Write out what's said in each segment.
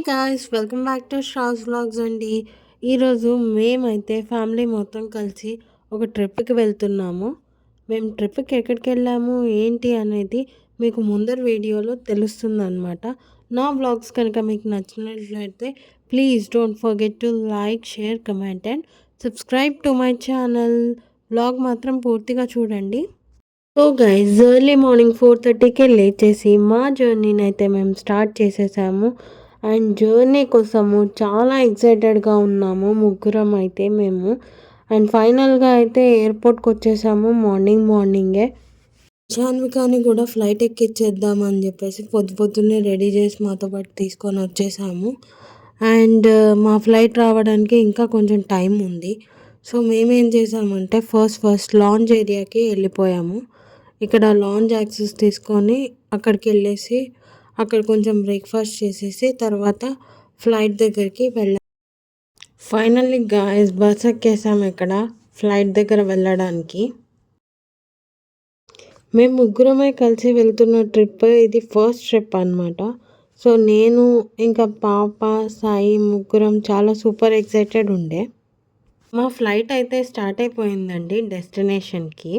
Guys welcome back to Shas vlogs అండి. ఈరోజు మేమైతే ఫ్యామిలీ మొత్తం కలిసి ఒక ట్రిప్కి వెళ్తున్నాము. మేము ట్రిప్కి ఎక్కడికి వెళ్ళాము ఏంటి అనేది మీకు ముందర వీడియోలో తెలుస్తుందన్నమాట. నా వ్లాగ్స్ కనుక మీకు నచ్చినట్లయితే please don't forget to like, share, comment and subscribe to my channel. Vlog మాత్రం పూర్తిగా చూడండి. సో గైస్, ఎర్లీ మార్నింగ్ 4:30కే లేచేసి మా జర్నీని అయితే మేము స్టార్ట్ చేసేసాము. అండ్ జర్నీ కోసము చాలా ఎక్సైటెడ్గా ఉన్నాము ముగ్గురం అయితే మేము. అండ్ ఫైనల్గా అయితే ఎయిర్పోర్ట్కి వచ్చేసాము మార్నింగే. జాన్వికాని కూడా ఫ్లైట్ ఎక్కిచ్చేద్దామని చెప్పేసి పొద్దున్నే రెడీ చేసి మాతో పాటు తీసుకొని వచ్చేసాము. అండ్ మా ఫ్లైట్ రావడానికి ఇంకా కొంచెం టైం ఉంది. సో మేమేం చేసామంటే ఫస్ట్ లాంజ్ ఏరియాకి వెళ్ళిపోయాము. ఇక్కడ లాంజ్ యాక్సెస్ తీసుకొని అక్కడికి వెళ్ళేసి అక్కడ కొంచెం బ్రేక్ఫాస్ట్ చేసేసి తర్వాత ఫ్లైట్ దగ్గరికి వెళ్ళాం. ఫైనల్లీ గాయ్స్ బస్ ఎక్కేసాము ఇక్కడ ఫ్లైట్ దగ్గర వెళ్ళడానికి. మేము ముగ్గురమే కలిసి వెళ్తున్న ట్రిప్ ఇది ఫస్ట్ ట్రిప్ అనమాట. సో నేను ఇంకా పాప సాయి ముగ్గురం చాలా సూపర్ ఎక్సైటెడ్ ఉండే. మా ఫ్లైట్ అయితే స్టార్ట్ అయిపోయిందండి డెస్టినేషన్కి.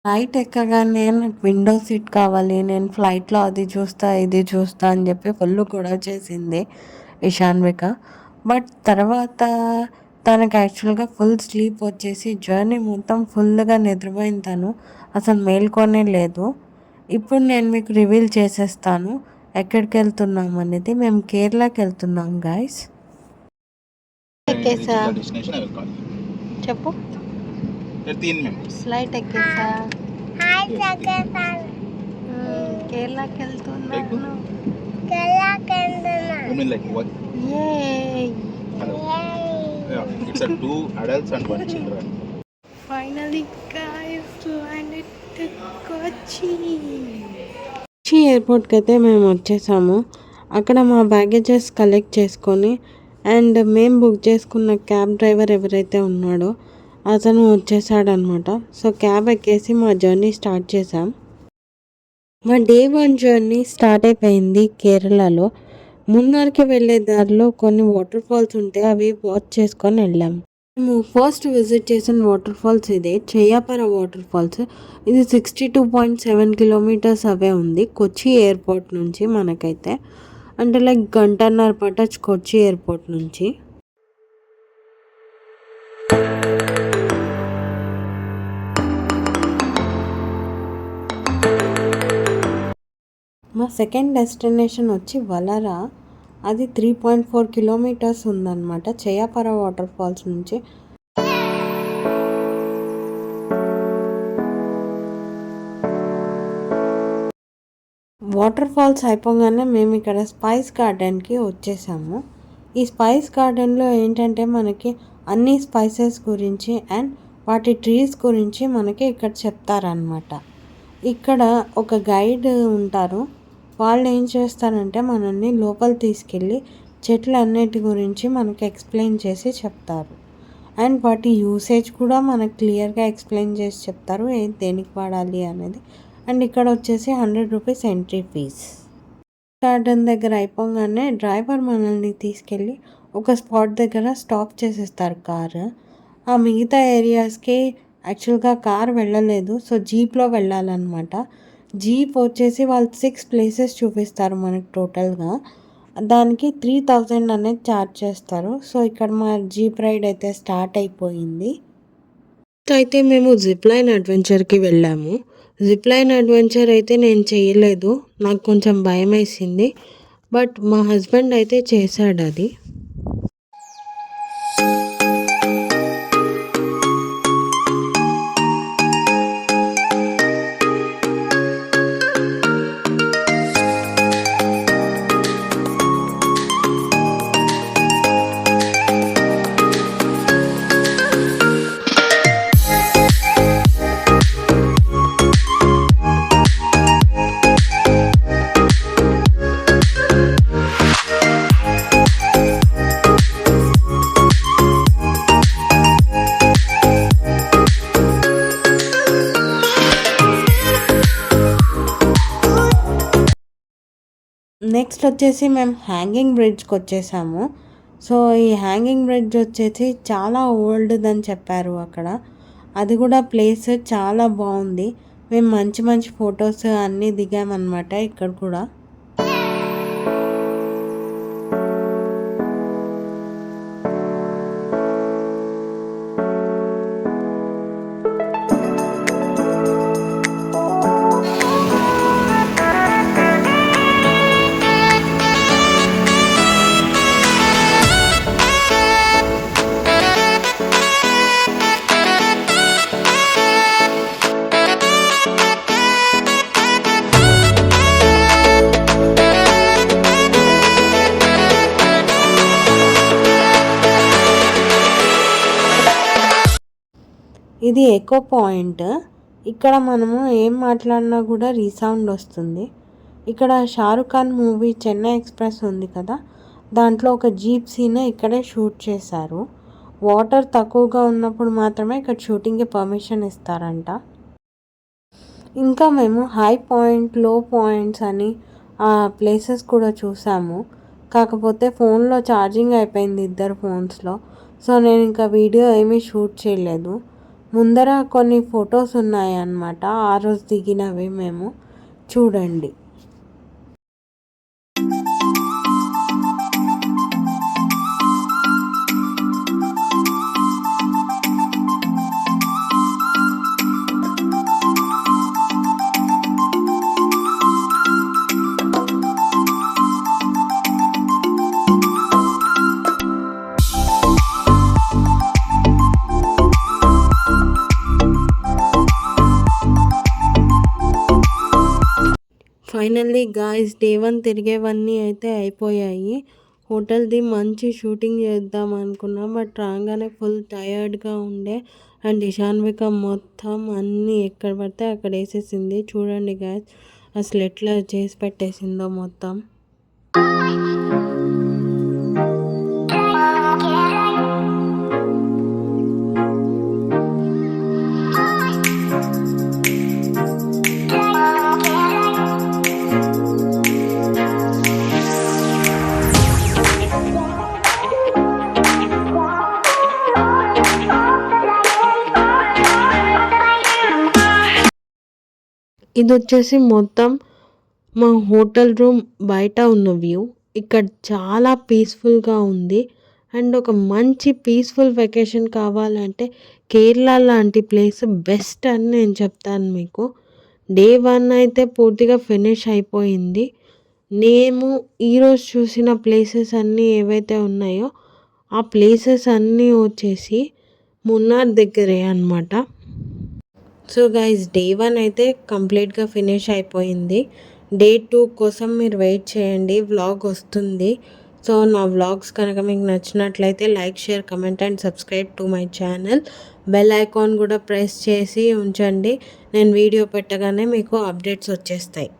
ఫ్లైట్ ఎక్కగానే నాకు విండో సీట్ కావాలి, నేను ఫ్లైట్లో అది చూస్తా ఇది చూస్తా అని చెప్పి ఫుల్ గొడవ చేసింది ఇషాన్విక. బట్ తర్వాత తనకు యాక్చువల్గా ఫుల్ స్లీప్ వచ్చేసి జర్నీ మొత్తం ఫుల్గా నిద్రపోయింది. తను అసలు మేల్కొనే లేదు. ఇప్పుడు నేను మీకు రివీల్ చేసేస్తాను ఎక్కడికి వెళ్తున్నాం అనేది. మేము కేరళకి వెళ్తున్నాం గాయస్. ఎక్కేసా చెప్పు. ఫ్లైట్ ఎక్కేసా కేరళకి వెళ్తున్నాను. ఫైనల్లీ గైస్ ల్యాండెడ్ కొచ్చి ఎయిర్పోర్ట్కి అయితే మేము వచ్చేసాము. అక్కడ మా బ్యాగేజెస్ కలెక్ట్ చేసుకొని అండ్ మేము బుక్ చేసుకున్న క్యాబ్ డ్రైవర్ ఎవరైతే ఉన్నాడో అతను వచ్చేసాడనమాట. సో క్యాబ్ ఎక్కేసి మా జర్నీ స్టార్ట్ చేసాం. మా డే 1 జర్నీ స్టార్ట్ అయిపోయింది కేరళలో. మున్నార్కి వెళ్ళే దారిలో కొన్ని వాటర్ ఫాల్స్ ఉంటే అవి వాచ్ చేసుకొని వెళ్ళాం. మేము ఫస్ట్ విజిట్ చేసిన వాటర్ ఫాల్స్ ఇదే చెయ్యాపర వాటర్ ఫాల్స్. ఇది 62.7 కిలోమీటర్స్ అవే ఉంది కొచ్చి ఎయిర్పోర్ట్ నుంచి. మనకైతే అంటే లైక్ గంటన్నర పట్టొచ్చు కొచ్చి ఎయిర్పోర్ట్ నుంచి. మా సెకండ్ డెస్టినేషన్ వచ్చి వలరా. అది 3.4 కిలోమీటర్స్ ఉందన్నమాట చెయ్యాపర వాటర్ ఫాల్స్ నుంచి. వాటర్ ఫాల్స్ అయిపోగానే మేము ఇక్కడ స్పైస్ గార్డెన్కి వచ్చేసాము. ఈ స్పైస్ గార్డెన్లో ఏంటంటే మనకి అన్ని స్పైసెస్ గురించి అండ్ వాటి ట్రీస్ గురించి మనకి ఇక్కడ చెప్తారనమాట. ఇక్కడ ఒక గైడ్ ఉంటారు. వాళ్ళు ఏం చేస్తారంటే మనల్ని లోపల తీసుకెళ్ళి చెట్లు అన్నిటి గురించి మనకి ఎక్స్ప్లెయిన్ చేసి చెప్తారు. అండ్ వాటి యూసేజ్ కూడా మనకు క్లియర్గా ఎక్స్ప్లెయిన్ చేసి చెప్తారు దేనికి వాడాలి అనేది. అండ్ ఇక్కడ వచ్చేసి 100 రూపీస్ ఎంట్రీ ఫీజ్. గార్డెన్ దగ్గర అయిపోగానే డ్రైవర్ మనల్ని తీసుకెళ్ళి ఒక స్పాట్ దగ్గర స్టాప్ చేసేస్తారు కారు. ఆ మిగతా ఏరియాస్కి యాక్చువల్గా కార్ వెళ్ళలేదు. సో జీప్లో వెళ్ళాలన్నమాట. జీప్ వచ్చేసి వాళ్ళు 6 ప్లేసెస్ చూపిస్తారు మనకి టోటల్గా. దానికి 3000 అనేది ఛార్జ్ చేస్తారు. సో ఇక్కడ మా జీప్ రైడ్ అయితే స్టార్ట్ అయిపోయింది. అయితే మేము జిప్ లైన్ అడ్వెంచర్కి వెళ్ళాము. జిప్ లైన్ అడ్వెంచర్ అయితే నేను చేయలేదు, నాకు కొంచెం భయం వేసింది. బట్ మా హస్బెండ్ అయితే చేశాడు అది. నెక్స్ట్ వచ్చేసి మేము హ్యాంగింగ్ బ్రిడ్జ్కి వచ్చేసాము. సో ఈ హ్యాంగింగ్ బ్రిడ్జ్ వచ్చేసి చాలా ఓల్డ్‌దని చెప్పారు అక్కడ. అది కూడా ప్లేస్ చాలా బాగుంది. మేము మంచి మంచి ఫొటోస్ అన్నీ దిగామన్నమాట ఇక్కడ కూడా. ఇది ఎకో పాయింట్. ఇక్కడ మనము ఏం మాట్లాడినా కూడా రీసౌండ్ వస్తుంది. ఇక్కడ షారుఖ్ ఖాన్ మూవీ చెన్నై ఎక్స్ప్రెస్ ఉంది కదా, దాంట్లో ఒక జీప్ సీన్ ఇక్కడే షూట్ చేశారు. వాటర్ తక్కువగా ఉన్నప్పుడు మాత్రమే ఇక్కడ షూటింగ్కి పర్మిషన్ ఇస్తారంట. ఇంకా మేము హై పాయింట్, లో పాయింట్స్ అని ఆ ప్లేసెస్ కూడా చూసాము. కాకపోతే ఫోన్లో ఛార్జింగ్ అయిపోయింది 2 ఫోన్స్లో. సో నేను ఇంకా వీడియో ఏమీ షూట్ చేయలేదు. ముందర కొన్ని ఫొటోస్ ఉన్నాయన్నమాట, ఆ రోజు దిగినవి మేము. చూడండి. ఫైనల్లీ గాయ్స్, డే 1 తిరిగేవన్నీ అయితే అయిపోయాయి. హోటల్ది మంచి షూటింగ్ చేద్దాం అనుకున్నాం, బట్ రాగానే ఫుల్ టయర్డ్గా ఉండే. అండ్ ఇషాన్విక మొత్తం అన్నీ ఎక్కడ పడితే అక్కడ వేసేసింది. చూడండి గాయ్స్, అసలు ఎట్లా చేసి పెట్టేసిందో మొత్తం. ఇది వచ్చేసి మొత్తం మా హోటల్ రూమ్ బయట ఉన్న వ్యూ. ఇక్కడ చాలా పీస్ఫుల్గా ఉంది. అండ్ ఒక మంచి పీస్ఫుల్ వెకేషన్ కావాలంటే కేరళ లాంటి ప్లేస్ బెస్ట్ అని నేను చెప్తాను మీకు. డే 1 అయితే పూర్తిగా ఫినిష్ అయిపోయింది. మేము ఈరోజు చూసిన ప్లేసెస్ అన్నీ ఏవైతే ఉన్నాయో ఆ ప్లేసెస్ అన్నీ వచ్చేసి మున్నార్ దగ్గరే అన్నమాట. సో గైస్, డే 1 అయితే కంప్లీట్గా ఫినిష్ అయిపోయింది. డే 2 కోసం మీరు వెయిట్ చేయండి, వ్లాగ్ వస్తుంది. సో నా వ్లాగ్స్ కనుక మీకు నచ్చినట్లయితే like, share, comment and subscribe to my channel. Bell icon కూడా ప్రెస్ చేసి ఉంచండి. నేను వీడియో పెట్టగానే మీకు అప్డేట్స్ వచ్చేస్తాయి.